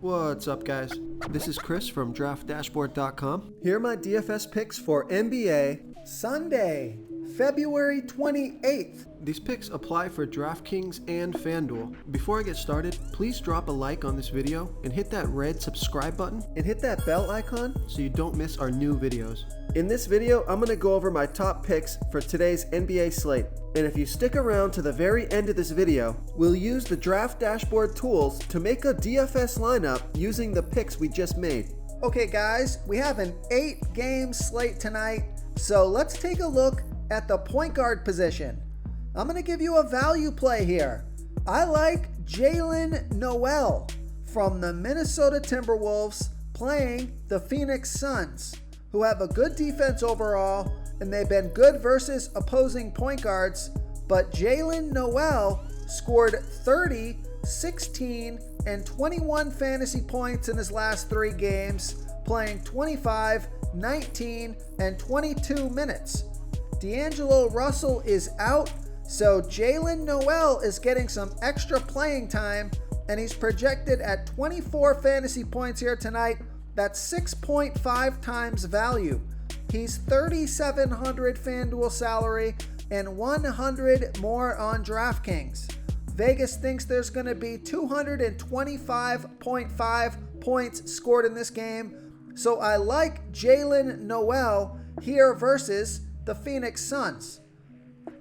What's up, guys? This is Chris from DraftDashboard.com. Here are my DFS picks for NBA Sunday, February 28th. These picks apply for DraftKings and FanDuel. Before I get started, please drop a like on this video and hit that red subscribe button and hit that bell icon so you don't miss our new videos. In this video, I'm going to go over my top picks for today's NBA slate. And if you stick around to the very end of this video, we'll use the Draft Dashboard tools to make a DFS lineup using the picks we just made. Okay guys, we have an 8-game slate tonight, so let's take a look at the point guard position. I'm going to give you a value play here. I like Jalen Noel from the Minnesota Timberwolves playing the Phoenix Suns, who have a good defense overall, and they've been good versus opposing point guards, but Jalen Noel scored 30, 16, and 21 fantasy points in his last 3 games, playing 25, 19, and 22 minutes. D'Angelo Russell is out, so Jalen Noel is getting some extra playing time, and he's projected at 24 fantasy points here tonight. That's 6.5 times value. He's $3,700 FanDuel salary and 100 more on DraftKings. Vegas thinks there's going to be 225.5 points scored in this game, so I like Jalen Noel here versus the Phoenix Suns.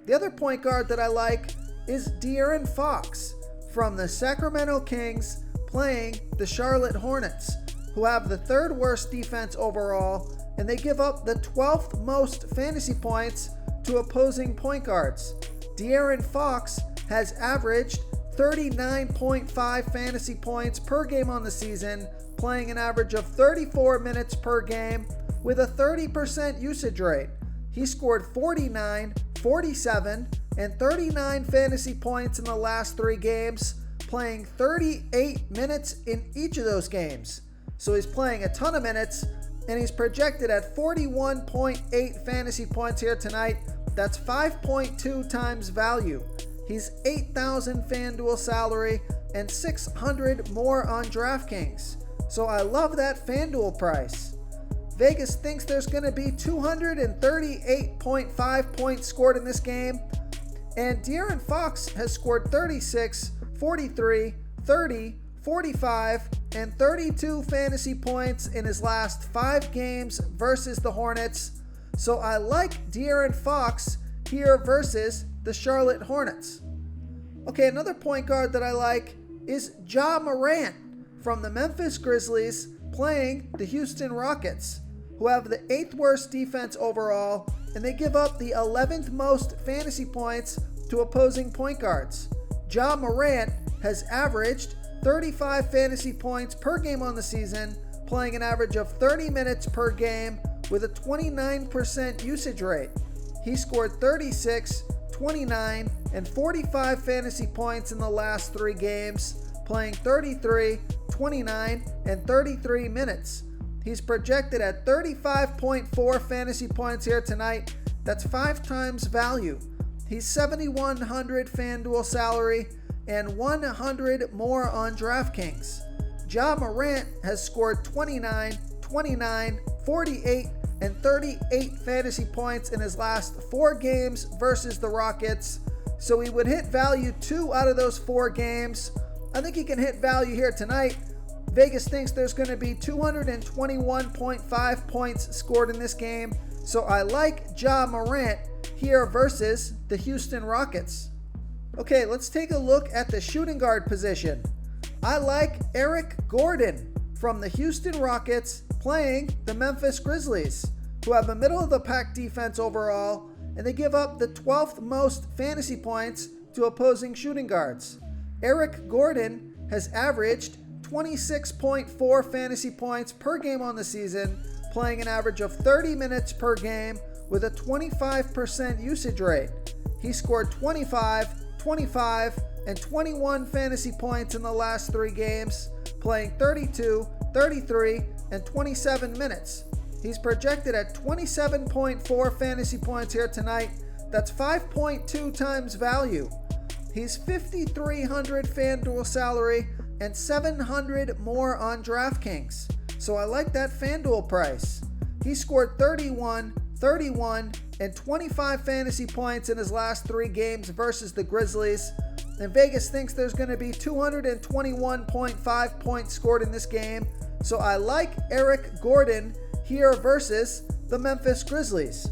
The other point guard that I like is De'Aaron Fox from the Sacramento Kings playing the Charlotte Hornets, who have the 3rd worst defense overall, and they give up the 12th most fantasy points to opposing point guards. De'Aaron Fox has averaged 39.5 fantasy points per game on the season, playing an average of 34 minutes per game with a 30% usage rate. He scored 49, 47, and 39 fantasy points in the last 3 games, playing 38 minutes in each of those games. So he's playing a ton of minutes, and he's projected at 41.8 fantasy points here tonight. That's 5.2 times value. He's $8,000 FanDuel salary and 600 more on DraftKings. So I love that FanDuel price. Vegas thinks there's going to be 238.5 points scored in this game, and De'Aaron Fox has scored 36, 43, 30, 45, and 32 fantasy points in his last 5 games versus the Hornets. So I like De'Aaron Fox here versus the Charlotte Hornets. Okay, another point guard that I like is Moran from the Memphis Grizzlies playing the Houston Rockets, who have the 8th worst defense overall, and they give up the 11th most fantasy points to opposing point guards. Moran has averaged 35 fantasy points per game on the season, playing an average of 30 minutes per game with a 29% usage rate. He scored 36, 29, and 45 fantasy points in the last 3 games, playing 33, 29, and 33 minutes. He's projected at 35.4 fantasy points here tonight. That's 5 times value. He's $7,100 FanDuel salary and 100 more on DraftKings. Moran has scored 29, 29, 48, and 38 fantasy points in his last 4 games versus the Rockets, so he would hit value 2 out of those 4 games. I think he can hit value here tonight. Vegas thinks there's going to be 221.5 points scored in this game, so I like Moran here versus the Houston Rockets. Okay, let's take a look at the shooting guard position. I like Eric Gordon from the Houston Rockets playing the Memphis Grizzlies, who have a middle-of-the-pack defense overall, and they give up the 12th most fantasy points to opposing shooting guards. Eric Gordon has averaged 26.4 fantasy points per game on the season, playing an average of 30 minutes per game with a 25% usage rate. He scored 25, 25, and 21 fantasy points in the last 3 games, playing 32, 33, and 27 minutes. He's projected at 27.4 fantasy points here tonight. That's 5.2 times value. He's $5,300 FanDuel salary and 700 more on DraftKings. So I like that FanDuel price. He scored 31, 31, and 25 fantasy points in his last 3 games versus the Grizzlies. And Vegas thinks there's going to be 221.5 points scored in this game. So I like Eric Gordon here versus the Memphis Grizzlies.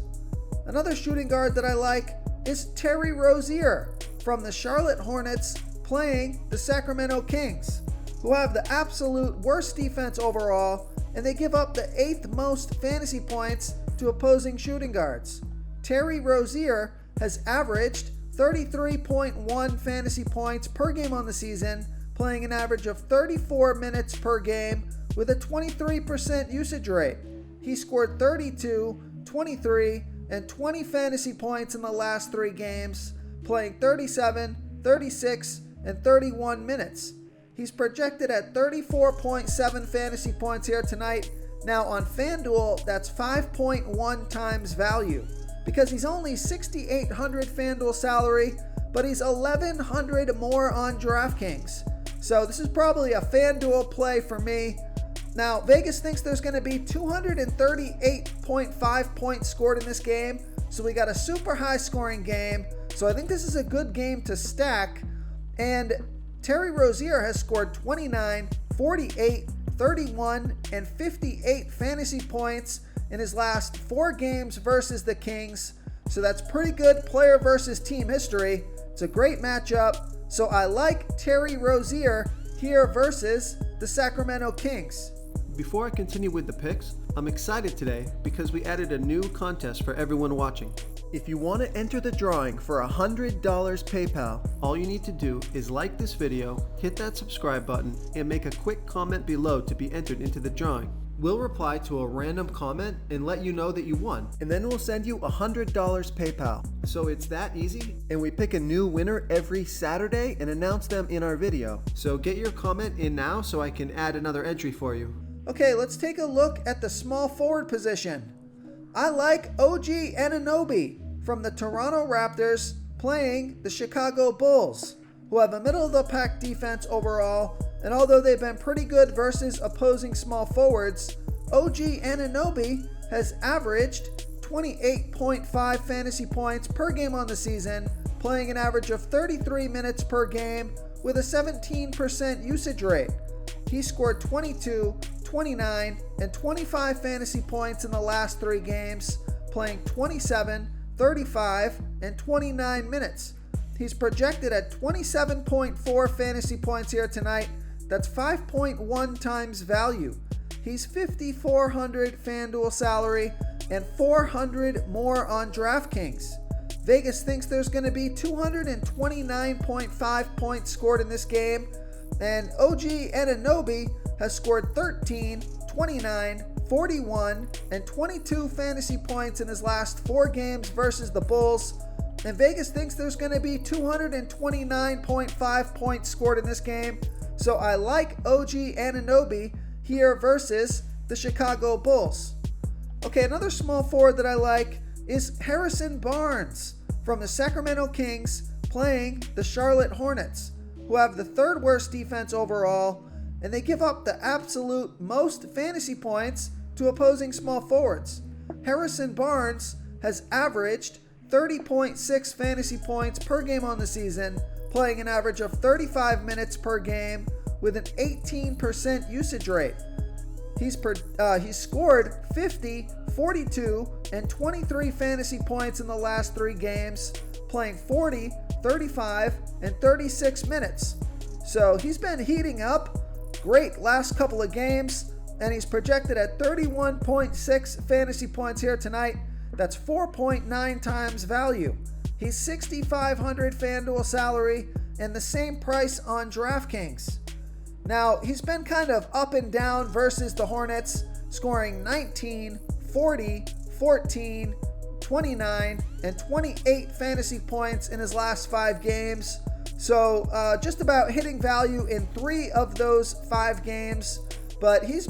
Another shooting guard that I like is Terry Rozier from the Charlotte Hornets playing the Sacramento Kings, who have the absolute worst defense overall, and they give up the 8th most fantasy points to opposing shooting guards. Terry Rozier has averaged 33.1 fantasy points per game on the season, playing an average of 34 minutes per game with a 23% usage rate. He scored 32, 23, and 20 fantasy points in the last 3 games, playing 37, 36, and 31 minutes. He's projected at 34.7 fantasy points here tonight. Now on FanDuel, that's 5.1 times value because he's only $6,800 FanDuel salary, but he's $1,100 more on DraftKings. So this is probably a FanDuel play for me. Now, Vegas thinks there's going to be 238.5 points scored in this game, so we got a super high scoring game. So I think this is a good game to stack. And Terry Rozier has scored 29, 48, 31, and 58 fantasy points in his last 4 games versus the Kings. So that's pretty good player versus team history. It's a great matchup. So I like Terry Rozier here versus the Sacramento Kings. Before I continue with the picks, I'm excited today because we added a new contest for everyone watching. If you want to enter the drawing for $100 PayPal, all you need to do is like this video, hit that subscribe button, and make a quick comment below to be entered into the drawing. We'll reply to a random comment and let you know that you won, and then we'll send you $100 PayPal. So it's that easy, and we pick a new winner every Saturday and announce them in our video. So get your comment in now so I can add another entry for you. Okay, let's take a look at the small forward position. I like OG Anunoby from the Toronto Raptors playing the Chicago Bulls, who have a middle-of-the-pack defense overall, and although they've been pretty good versus opposing small forwards, OG Anunoby has averaged 28.5 fantasy points per game on the season, playing an average of 33 minutes per game with a 17% usage rate. He scored 22, 29, and 25 fantasy points in the last 3 games, playing 27, 35, and 29 minutes. He's projected at 27.4 fantasy points here tonight. That's 5.1 times value. He's $5,400 FanDuel salary and $400 more on DraftKings. Vegas thinks there's going to be 229.5 points scored in this game, and OG Anunoby has scored 13, 29, 41, and 22 fantasy points in his last 4 games versus the Bulls. And Vegas thinks there's going to be 229.5 points scored in this game. So I like OG Anunoby here versus the Chicago Bulls. Okay, another small forward that I like is Harrison Barnes from the Sacramento Kings playing the Charlotte Hornets, who have the 3rd worst defense overall, and they give up the absolute most fantasy points to opposing small forwards. Harrison Barnes has averaged 30.6 fantasy points per game on the season, playing an average of 35 minutes per game with an 18% usage rate. He's scored 50, 42, and 23 fantasy points in the last 3 games, playing 40, 35, and 36 minutes. So he's been heating up. Great last couple of games, and he's projected at 31.6 fantasy points here tonight. That's 4.9 times value. He's $6,500 FanDuel salary and the same price on DraftKings. Now, he's been kind of up and down versus the Hornets, scoring 19, 40, 14, 29, and 28 fantasy points in his last 5 games. So just about hitting value in 3 of those 5 games. But he's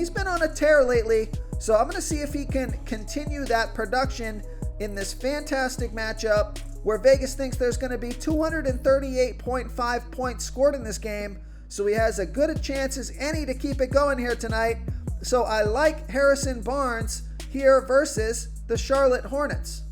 been on a tear lately, so I'm going to see if he can continue that production in this fantastic matchup where Vegas thinks there's going to be 238.5 points scored in this game. so he has as good a chance as any to keep it going here tonight. So I like Harrison Barnes here versus the Charlotte Hornets.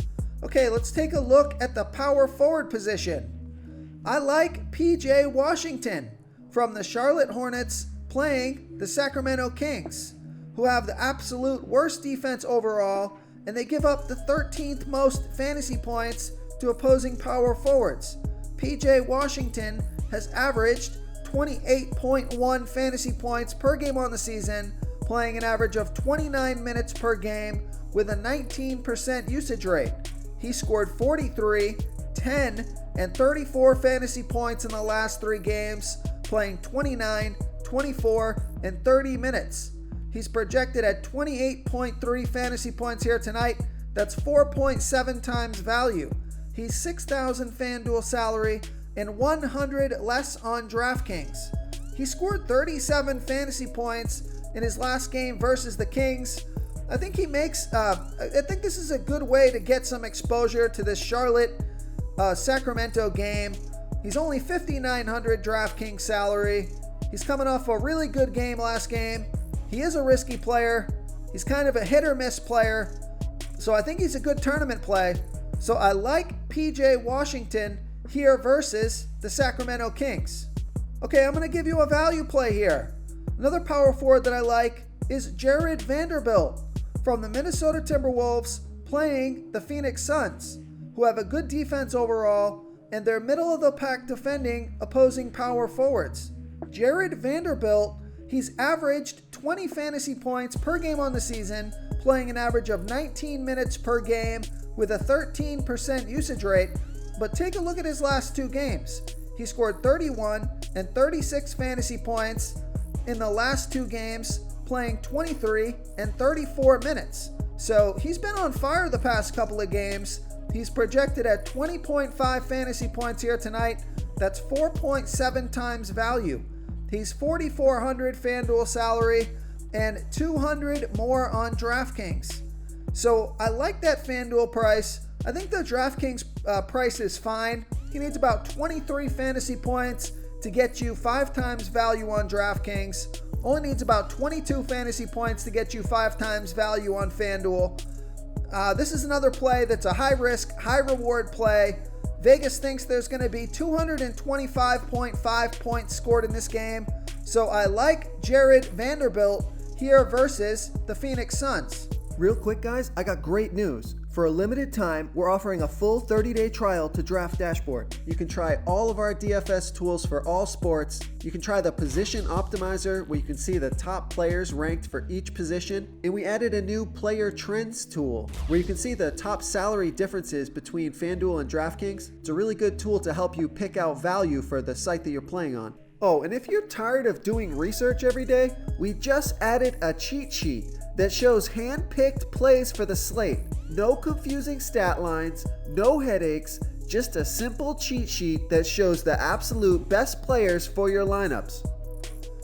Okay, let's take a look at the power forward position. I like PJ Washington from the Charlotte Hornets playing the Sacramento Kings, who have the absolute worst defense overall, and they give up the 13th most fantasy points to opposing power forwards. PJ Washington has averaged 28.1 fantasy points per game on the season, playing an average of 29 minutes per game with a 19% usage rate. He scored 43, 10, and 34 fantasy points in the last 3 games, playing 29, 24, and 30 minutes. He's projected at 28.3 fantasy points here tonight. That's 4.7 times value. He's 6,000 FanDuel salary and 100 less on DraftKings. He scored 37 fantasy points in his last game versus the Kings. I think this is a good way to get some exposure to this Charlotte Sacramento game. He's only 5,900 DraftKings salary. He's coming off a really good game last game. He is a risky player. He's kind of a hit or miss player. So I think he's a good tournament play. So I like PJ Washington here versus the Sacramento Kings. Okay, I'm going to give you a value play here. Another power forward that I like is Jared Vanderbilt from the Minnesota Timberwolves playing the Phoenix Suns, who have a good defense overall, and they're middle of the pack defending opposing power forwards. Jared Vanderbilt, he's averaged 20 fantasy points per game on the season, playing an average of 19 minutes per game with a 13% usage rate. But take a look at his last 2 games. He scored 31 and 36 fantasy points in the last 2 games, playing 23 and 34 minutes. So he's been on fire the past couple of games. He's projected at 20.5 fantasy points here tonight. That's 4.7 times value. He's 4,400 FanDuel salary and 200 more on DraftKings. So I like that FanDuel price. I think the DraftKings price is fine. He needs about 23 fantasy points to get you 5 times value on DraftKings. Only needs about 22 fantasy points to get you 5 times value on FanDuel. This is another play that's a high risk, high reward play. Vegas thinks there's going to be 225.5 points scored in this game. So I like Jared Vanderbilt here versus the Phoenix Suns. Real quick, guys, I got great news. For a limited time, we're offering a full 30-day trial to Draft Dashboard. You can try all of our DFS tools for all sports. You can try the Position Optimizer, where you can see the top players ranked for each position. And we added a new Player Trends tool, where you can see the top salary differences between FanDuel and DraftKings. It's a really good tool to help you pick out value for the site that you're playing on. Oh, and if you're tired of doing research every day, we just added a cheat sheet that shows hand-picked plays for the slate. No confusing stat lines, no headaches, just a simple cheat sheet that shows the absolute best players for your lineups.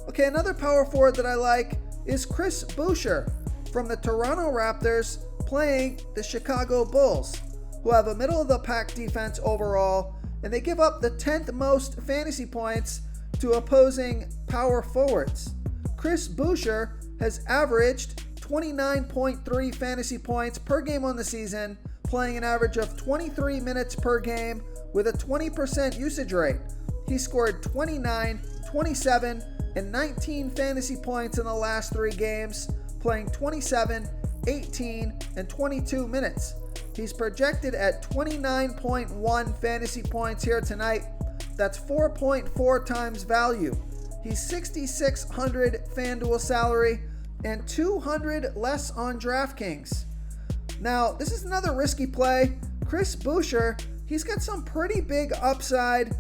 Okay, another power forward that I like is Chris Boucher from the Toronto Raptors playing the Chicago Bulls, who have a middle-of-the-pack defense overall, and they give up the 10th most fantasy points to opposing power forwards. Chris Boucher has averaged 29.3 fantasy points per game on the season, playing an average of 23 minutes per game with a 20% usage rate. He scored 29, 27, and 19 fantasy points in the last 3 games, playing 27, 18, and 22 minutes. He's projected at 29.1 fantasy points here tonight. That's 4.4 times value. He's 6,600 FanDuel salary and 200 less on DraftKings. Now, this is another risky play. Chris Boucher, he's got some pretty big upside,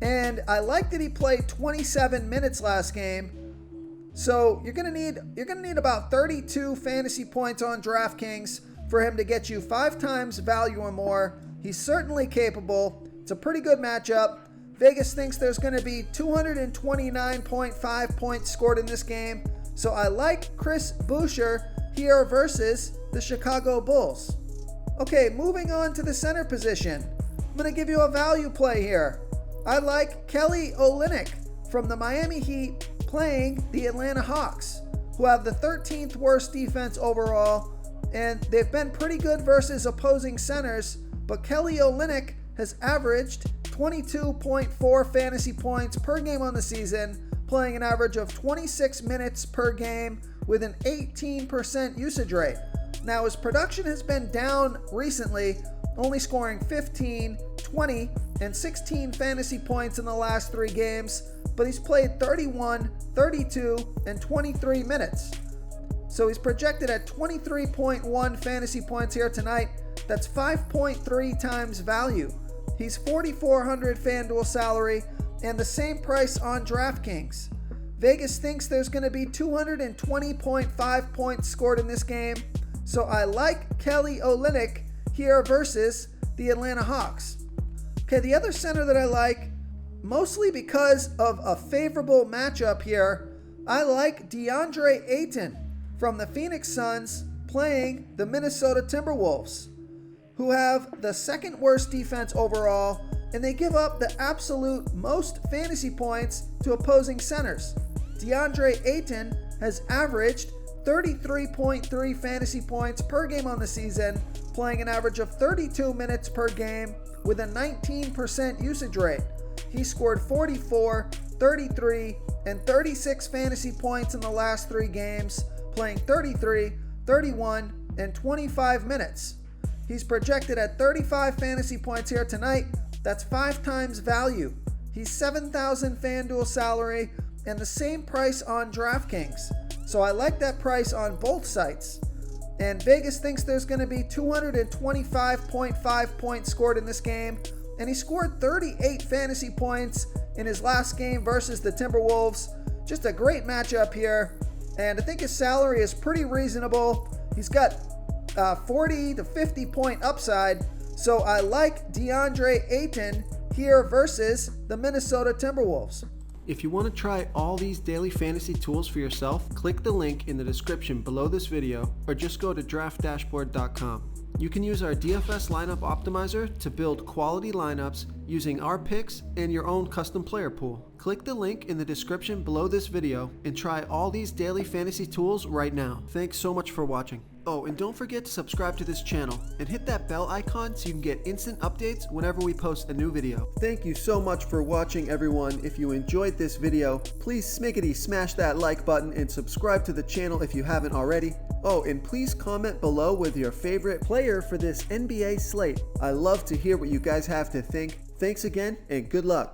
and I like that he played 27 minutes last game. So you're gonna need about 32 fantasy points on DraftKings for him to get you 5 times value or more. He's certainly capable. It's a pretty good matchup. Vegas thinks there's going to be 229.5 points scored in this game. So I like Chris Boucher here versus the Chicago Bulls. Okay, moving on to the center position. I'm going to give you a value play here. I like Kelly Olynyk from the Miami Heat playing the Atlanta Hawks, who have the 13th worst defense overall, and they've been pretty good versus opposing centers, but Kelly Olynyk has averaged 22.4 fantasy points per game on the season, playing an average of 26 minutes per game with an 18% usage rate. Now, his production has been down recently, only scoring 15, 20, and 16 fantasy points in the last 3 games, but he's played 31, 32, and 23 minutes. So he's projected at 23.1 fantasy points here tonight. That's 5.3 times value. He's $4,400 FanDuel salary and the same price on DraftKings. Vegas thinks there's going to be 220.5 points scored in this game, so I like Kelly Olynyk here versus the Atlanta Hawks. Okay, the other center that I like, mostly because of a favorable matchup here, I like DeAndre Ayton from the Phoenix Suns playing the Minnesota Timberwolves, who have the second worst defense overall, and they give up the absolute most fantasy points to opposing centers. DeAndre Ayton has averaged 33.3 fantasy points per game on the season, playing an average of 32 minutes per game with a 19% usage rate. He scored 44, 33, and 36 fantasy points in the last 3 games, playing 33, 31, and 25 minutes. He's projected at 35 fantasy points here tonight. That's 5 times value. He's $7,000 FanDuel salary and the same price on DraftKings. So I like that price on both sites. And Vegas thinks there's going to be 225.5 points scored in this game. And he scored 38 fantasy points in his last game versus the Timberwolves. Just a great matchup here. And I think his salary is pretty reasonable. He's got 40 to 50 point upside. So I like DeAndre Ayton here versus the Minnesota Timberwolves. If you want to try all these daily fantasy tools for yourself, click the link in the description below this video or just go to draftdashboard.com. You can use our DFS lineup optimizer to build quality lineups using our picks and your own custom player pool. Click the link in the description below this video and try all these daily fantasy tools right now. Thanks so much for watching. Oh, and don't forget to subscribe to this channel and hit that bell icon so you can get instant updates whenever we post a new video. Thank you so much for watching, everyone. If you enjoyed this video, please smash that like button and subscribe to the channel if you haven't already. Oh, and please comment below with your favorite player for this NBA slate. I love to hear what you guys have to think. Thanks again, and good luck.